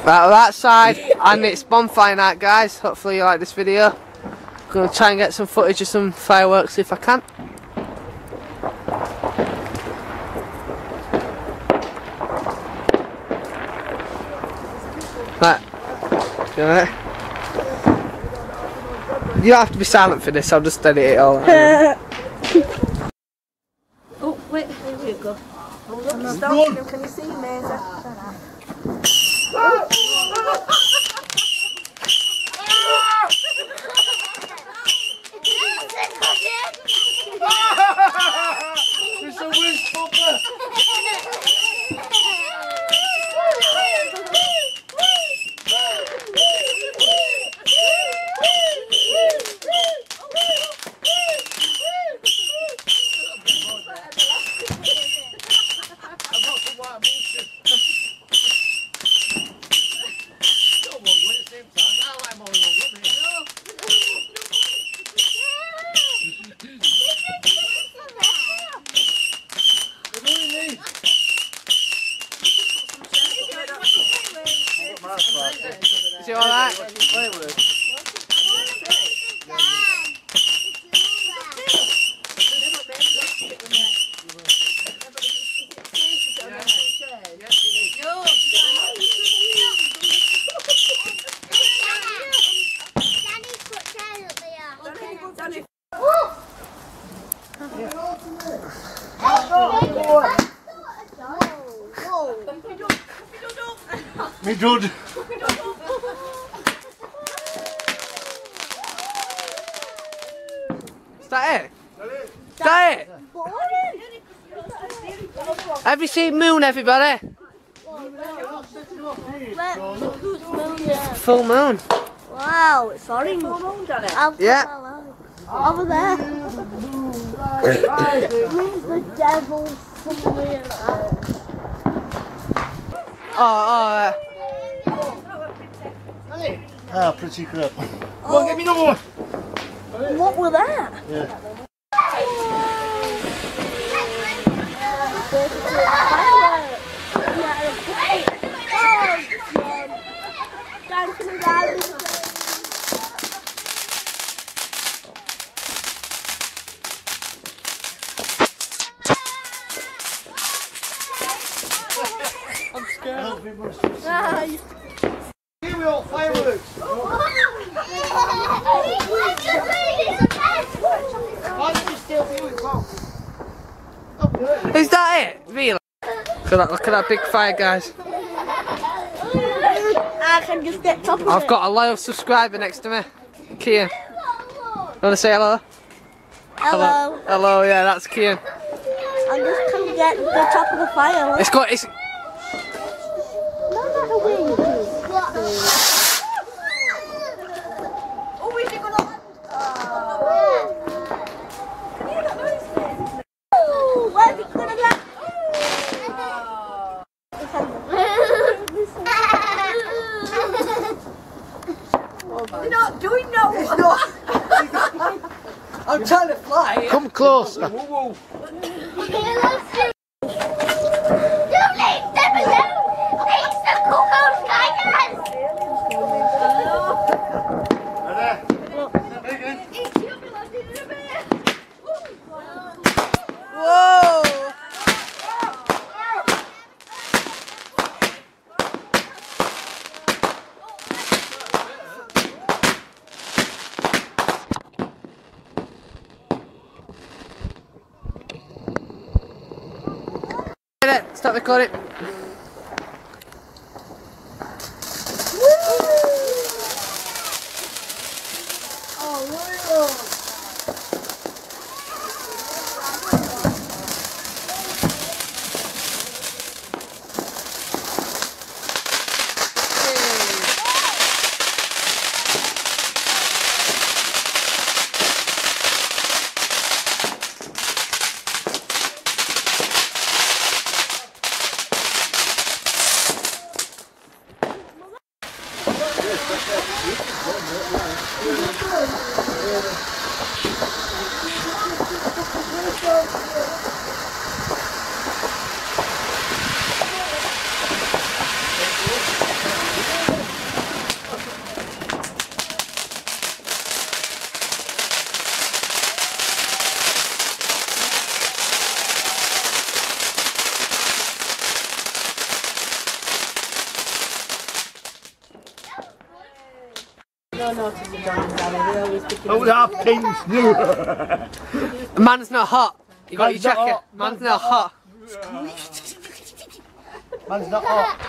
That side, and it's Bonfire Night, guys. Hopefully you like this video. I'm going to try and get some footage of some fireworks if I can. Right. You don't have to be silent for this, I'll just edit it all out. Oh, wait, here we go. I'm not stopping him, can you see me? It's a wind popper! Is it alright? Me dude. Is that it? Is that it? Have you seen Moon, everybody? Full moon. Wow, it's orange. Full moon, Johnny. Yeah. Over there. Means the devil somewhere. Oh, Ah, pretty crap. Oh. Go on, get me another one. What was that? Yeah. I'm scared. Here we all fireworks. Is that it? Really? Look at that big fire, guys. I can just get top of I've got a loyal subscriber next to me. Kian. You want to say hello? Hello. Hello, yeah, that's Kian. I'm just going to get the top of the fire. It's got, it's... Oh, is it going to... Where's it going to get? You're not doing no. It's not. I'm trying to fly. Come closer. Whoa, whoa. Whoa! Stop recording. no notice of John and Danny. They always pick Oh, that pins. Man's not hot. You got your Man's not jacket. hot. Man's not hot. Man's not hot.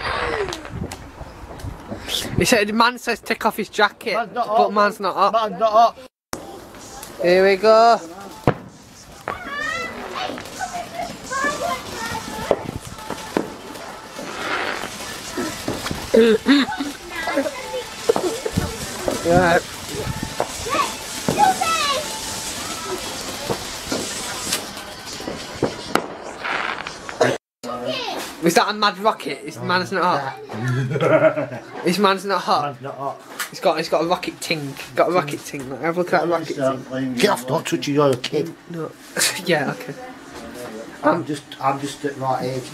He said, the man says take off his jacket, Man's not but hot. man's not hot. Man's not hot. Here we go. Right. Was that a mad rocket? This man's not hot. This man's not hot. Man's not hot. He's got a rocket ting. Got a rocket ting. Look, have a look at that rocket ting. Get off! Don't touch it. You're a kid. No. Yeah. Okay. I'm just at the right age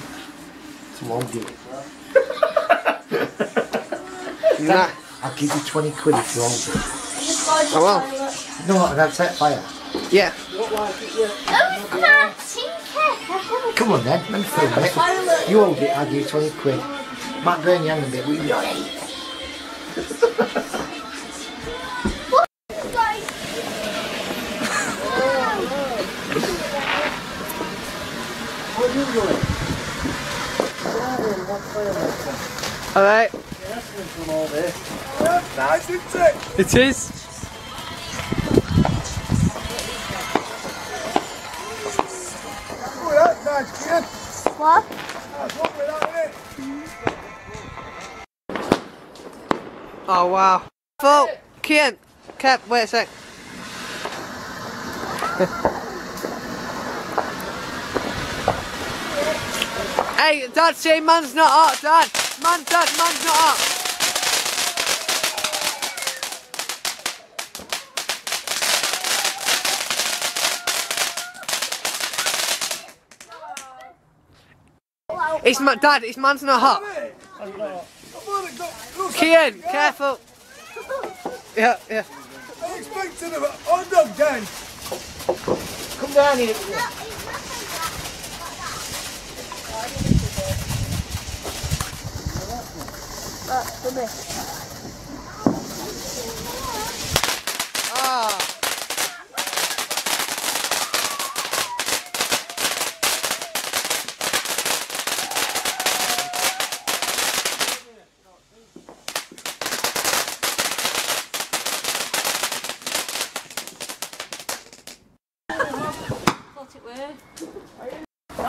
to hold you. Nah. I'll give you 20 quid if you hold it. Oh well. No, and I'll set fire. Yeah. Come on then, let me film it. You hold it, I'll give you 20 quid. Might burn your hand a bit, but you'll be alright. Alright. Nice, isn't it? It is. Oh, that's nice, kid. What? That's what we're at, innit? Oh wow. Full. Kian. Cap. Wait a sec. Hey, Dad, say man's not hot, Dad. Man's not hot. It's Dad, it's man's not hot. Kian, careful. Yeah. I'm expecting a hot dog, Dan. Come down here. For me. Ah.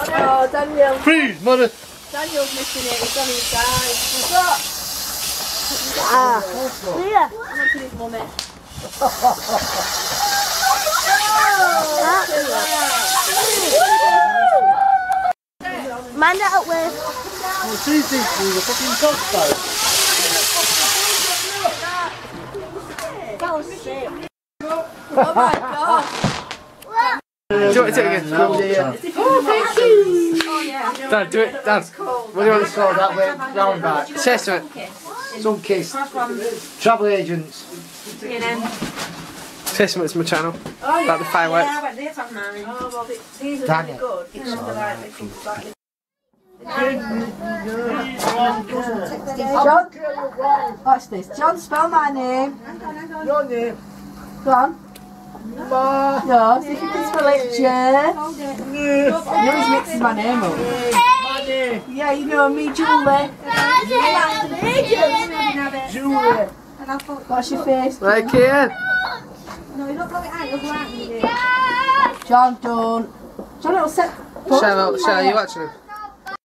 Oh, Daniel. Please, mother. Daniel's missing it. He's on his side. What's up? Ah. Yeah. I'm going to his mummy. Man that up with. Well, she thinks we were fucking cocktail. That was sick. Oh my god. Do it again. Oh, thank you. Oh, yeah. Dad, do it. Dad. What do you want to Call that way round back. say to it? Some kiss. Travel agents. Say something to my channel. About the fireworks. Yeah, I went there to have mine. Oh, well, these are Daniel, really good. it's all right. John, watch this. John, spell my name. Your name. Go on. Ma. No, see if you can spell it. J. You always mixes my name up. Money. Yeah, you know me, Julie. Julie. What's your face? Right, Kian. John, don't. John, it'll set. Cheryl, you watching him?